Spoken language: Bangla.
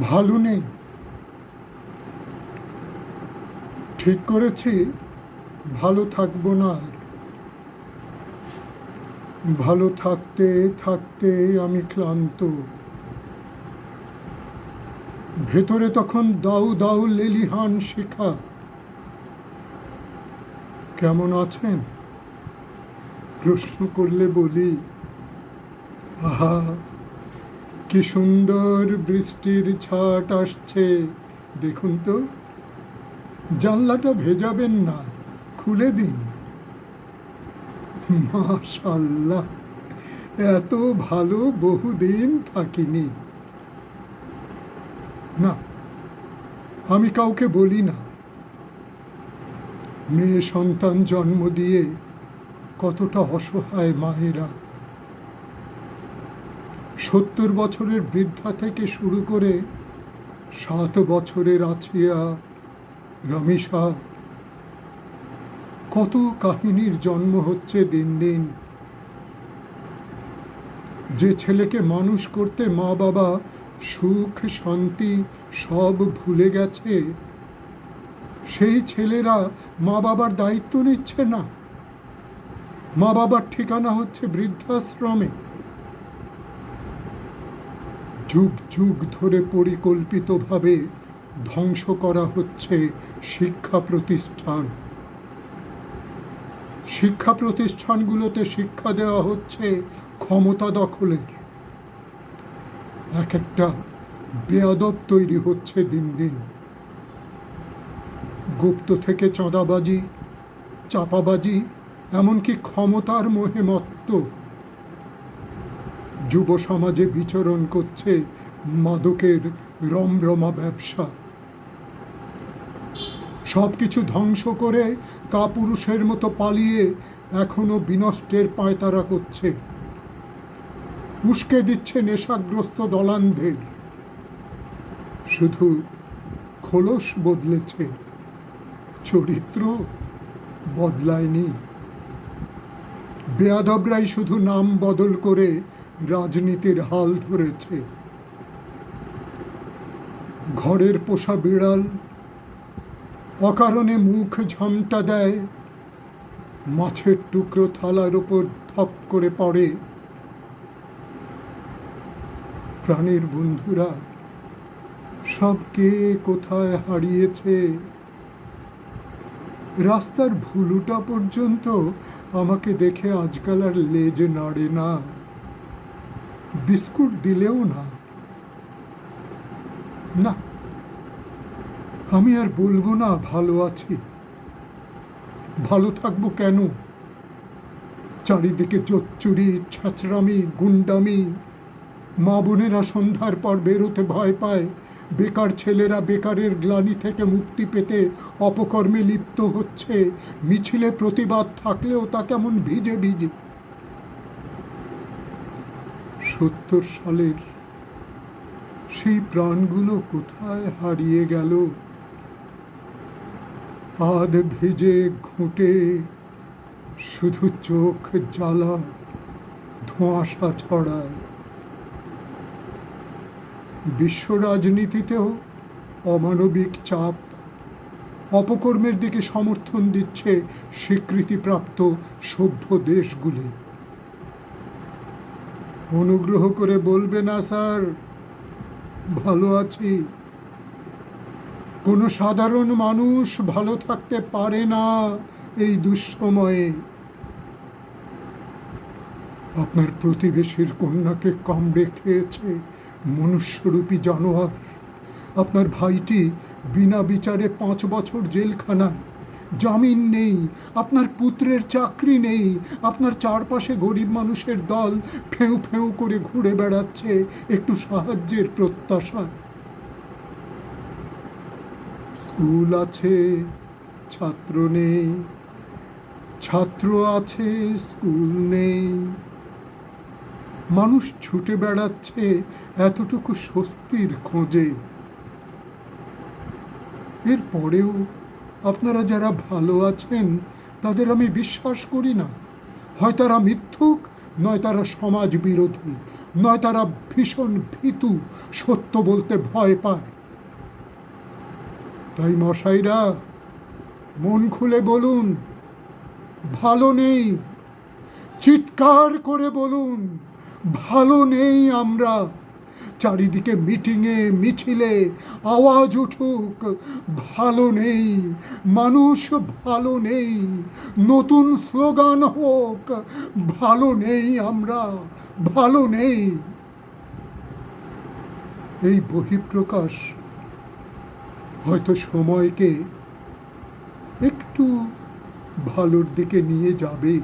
ভালো নেই। ঠিক করেছি ভালো থাকবো না আর। ভালো থাকতে থাকতে আমি ক্লান্ত। ভেতরে তখন দাউ দাউ লেলিহান শিখা। কেমন আছেন প্রশ্ন করলে বলি, আহা কি সুন্দর বৃষ্টির ছাট আসছে, দেখুন তো। জানলাটা ভেজাবেন না, খুলে দিন। মাশাআল্লাহ, এত ভালো বহুদিন থাকিনি। না, আমি কাউকে বলি না। মেয়ে সন্তান জন্ম দিয়ে কতটা অসহায় মায়েরা। 70 বছরের বৃদ্ধা থেকে শুরু করে 7 বছরের আছিয়া, রমেশা, কত কাহিনীর জন্ম হচ্ছে দিন দিন। যে ছেলেকে মানুষ করতে মা বাবা সুখ শান্তি সব ভুলে গেছে, সেই ছেলেরা মা বাবার দায়িত্ব নিচ্ছে না। মা বাবার ঠিকানা হচ্ছে বৃদ্ধাশ্রমে। যুগ যুগ ধরে পরিকল্পিতভাবে ধ্বংস করা হচ্ছে শিক্ষা প্রতিষ্ঠান। শিক্ষা প্রতিষ্ঠানগুলোতে শিক্ষা দেওয়া হচ্ছে ক্ষমতা দখলের। এক একটা বেয়াদব তৈরি হচ্ছে দিন দিন। গুপ্ত থেকে চাঁদাবাজি, চাপাবাজি, এমনকি ক্ষমতার মোহে মত্ত। যুব সমাজে বিচরণ করছে মাদকের রমরমা ব্যবসা। সব কিছু ধ্বংস করে কাপুরুষের মতো পালিয়ে এখনো বিনষ্টের পায়তারা করছে। উস্কে দিচ্ছে নেশাগ্রস্ত দলানদের। শুধু খোলস বদলেছে, চরিত্র বদলায়নি। বেয়াদবরাই শুধু নাম বদল করে রাজনীতির হাল ধরেছে। ঘরের পোষা বিড়াল অকারণে মুখ ঝামটা দেয়, মাছের টুকরো থালার উপর ধপ করে পড়ে। প্রাণীর বন্ধুরা সব কে কোথায় হারিয়েছে। রাস্তার ভুলুটা পর্যন্ত আমাকে দেখে আজকাল আর লেজ নাড়ে না, বিস্কুট দিলেও না। না, আমি আর বলবো না ভালো আছি। ভালো থাকবো কেন? চারিদিকে জোচ্চুরি, ছ্যাঁচড়ামি, গুন্ডামি। মা বোনেরা সন্ধ্যার পর বেরোতে ভয় পায়। বেকার ছেলেরা বেকারের গ্লানি থেকে মুক্তি পেতে অপকর্মে লিপ্ত হচ্ছে। মিছিলে প্রতিবাদ থাকলেও তা কেমন ভিজে ভিজে। 70 সালের সেই প্রাণগুলো কোথায় হারিয়ে গেল? আধ ভেজে ঘুঁটে শুধু চোখ জ্বালা ধোঁয়াশা ছড়ায়। বিশ্ব রাজনীতিতেও অমানবিক চাপ, অপকর্মের দিকে সমর্থন দিচ্ছে স্বীকৃতিপ্রাপ্ত সভ্য দেশগুলি। অনুগ্রহ করে বলবে না স্যার ভালো আছি। কোনো সাধারণ মানুষ ভালো থাকতে পারে না এই দুঃসময়ে। আপনার প্রতিবেশীর কন্যাকে কামড়ে খেয়েছে মনুষ্যরূপী জানোয়ার। আপনার ভাইটি বিনা বিচারে 5 বছর জেলখানায়, জামিন নেই। আপনার পুত্রের চাকরি নেই। আপনার চারপাশে গরিব মানুষের দল ফেউ ফেউ করে ঘুরে বেড়াচ্ছে একটু সাহায্যের প্রত্যাশায়। স্কুল আছে, ছাত্র নেই। ছাত্র আছে, স্কুল নেই। মানুষ ছুটে বেড়াচ্ছে এতটুকু স্বস্তির খোঁজে। এরপরেও আপনারা যারা ভালো আছেন তাদের আমি বিশ্বাস করি না। হয় তারা মিথ্যুক, নয় তারা সমাজ বিরোধী, নয় তারা ভীষণ ভীতু, সত্য বলতে ভয় পায়। তাই মশাইরা, মন খুলে বলুন, ভালো নেই। চিৎকার করে বলুন, ভালো নেই আমরা। চারিদিকে মিটিংয়ে মিছিলে আওয়াজ উঠুক, ভালো নেই, মানুষ ভালো নেই। নতুন স্লোগান হোক, ভালো নেই আমরা, ভালো নেই। এই বহিঃপ্রকাশ হয়তো সময়কে একটু ভালোর দিকে নিয়ে যাবে।